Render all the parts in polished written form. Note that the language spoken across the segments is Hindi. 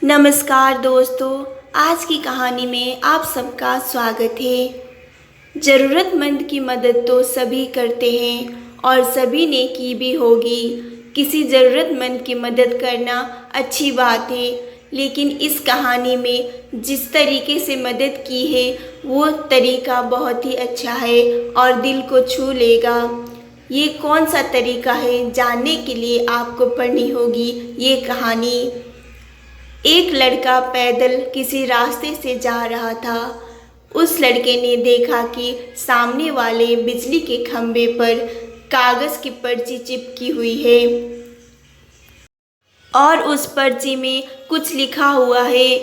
नमस्कार दोस्तों, आज की कहानी में आप सबका स्वागत है। ज़रूरतमंद की मदद तो सभी करते हैं और सभी ने की भी होगी। किसी ज़रूरतमंद की मदद करना अच्छी बात है, लेकिन इस कहानी में जिस तरीके से मदद की है वो तरीका बहुत ही अच्छा है और दिल को छू लेगा। ये कौन सा तरीका है जानने के लिए आपको पढ़नी होगी ये कहानी। एक लड़का पैदल किसी रास्ते से जा रहा था। उस लड़के ने देखा कि सामने वाले बिजली के खंभे पर कागज़ की पर्ची चिपकी हुई है और उस पर्ची में कुछ लिखा हुआ है।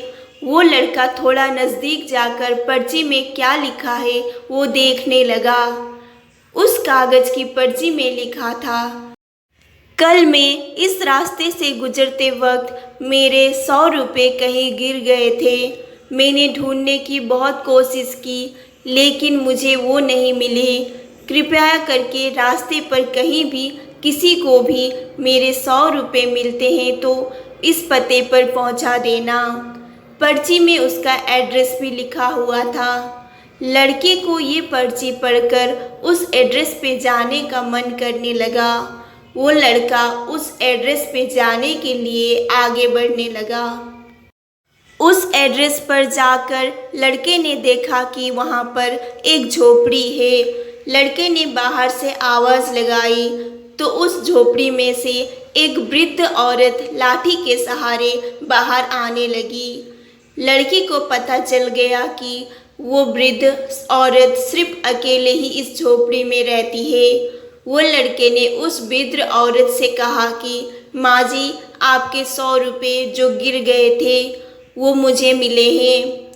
वो लड़का थोड़ा नज़दीक जाकर पर्ची में क्या लिखा है वो देखने लगा। उस कागज़ की पर्ची में लिखा था, कल मैं इस रास्ते से गुजरते वक्त मेरे 100 रुपये कहीं गिर गए थे। मैंने ढूंढने की बहुत कोशिश की, लेकिन मुझे वो नहीं मिले। कृपया करके रास्ते पर कहीं भी किसी को भी मेरे 100 रुपये मिलते हैं तो इस पते पर पहुंचा देना। पर्ची में उसका एड्रेस भी लिखा हुआ था। लड़के को ये पर्ची पढ़कर उस एड्रेस पे जाने का मन करने लगा। वो लड़का उस एड्रेस पे जाने के लिए आगे बढ़ने लगा। उस एड्रेस पर जाकर लड़के ने देखा कि वहाँ पर एक झोपड़ी है। लड़के ने बाहर से आवाज़ लगाई तो उस झोपड़ी में से एक वृद्ध औरत लाठी के सहारे बाहर आने लगी। लड़की को पता चल गया कि वो वृद्ध औरत सिर्फ अकेले ही इस झोपड़ी में रहती है। वो लड़के ने उस वृद्ध औरत से कहा कि माँ जी, आपके 100 रुपये जो गिर गए थे वो मुझे मिले हैं।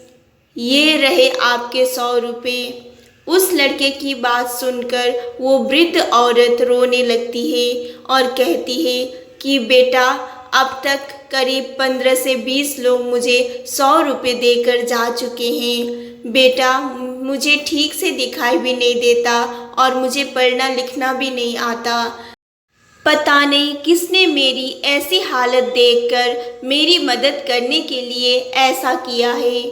ये रहे आपके 100 रुपये। उस लड़के की बात सुनकर वो वृद्ध औरत रोने लगती है और कहती है कि बेटा, अब तक करीब 15 से 20 लोग मुझे 100 रुपये देकर जा चुके हैं। बेटा, मुझे ठीक से दिखाई भी नहीं देता और मुझे पढ़ना लिखना भी नहीं आता। पता नहीं किसने मेरी ऐसी हालत देखकर मेरी मदद करने के लिए ऐसा किया है।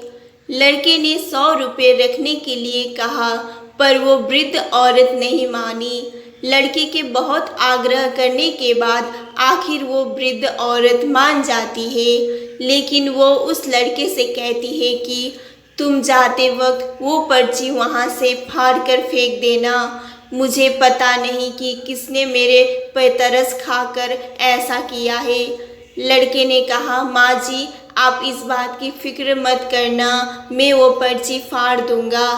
लड़के ने 100 रुपये रखने के लिए कहा, पर वो वृद्ध औरत नहीं मानी। लड़के के बहुत आग्रह करने के बाद आखिर वो वृद्ध औरत मान जाती है, लेकिन वो उस लड़के से कहती है कि तुम जाते वक्त वो पर्ची वहाँ से फाड़ कर फेंक देना। मुझे पता नहीं कि किसने मेरे पे तरस खाकर ऐसा किया है। लड़के ने कहा, माँ जी, आप इस बात की फिक्र मत करना, मैं वो पर्ची फाड़ दूंगा।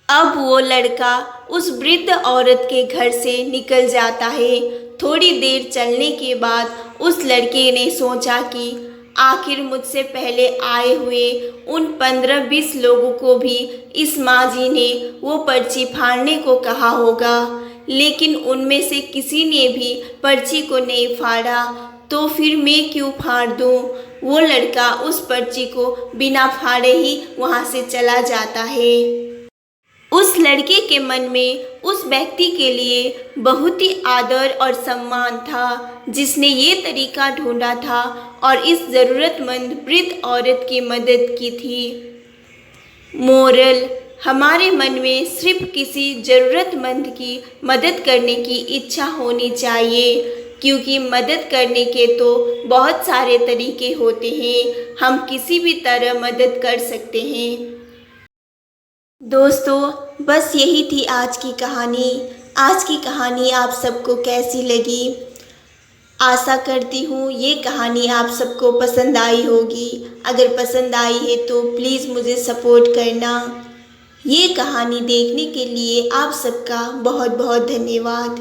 अब वो लड़का उस वृद्ध औरत के घर से निकल जाता है। थोड़ी देर चलने के बाद उस लड़के ने सोचा कि आखिर मुझसे पहले आए हुए उन 15-20 लोगों को भी इस माँ जी ने वो पर्ची फाड़ने को कहा होगा, लेकिन उनमें से किसी ने भी पर्ची को नहीं फाड़ा, तो फिर मैं क्यों फाड़ दूँ। वो लड़का उस पर्ची को बिना फाड़े ही वहाँ से चला जाता है। उस लड़के के मन में उस व्यक्ति के लिए बहुत ही आदर और सम्मान था जिसने ये तरीका ढूंढा था और इस ज़रूरतमंद वृद्ध औरत की मदद की थी। मोरल, हमारे मन में सिर्फ किसी ज़रूरतमंद की मदद करने की इच्छा होनी चाहिए, क्योंकि मदद करने के तो बहुत सारे तरीके होते हैं। हम किसी भी तरह मदद कर सकते हैं। दोस्तों, बस यही थी आज की कहानी। आज की कहानी आप सबको कैसी लगी? आशा करती हूँ ये कहानी आप सबको पसंद आई होगी। अगर पसंद आई है तो प्लीज़ मुझे सपोर्ट करना। ये कहानी देखने के लिए आप सबका बहुत बहुत धन्यवाद।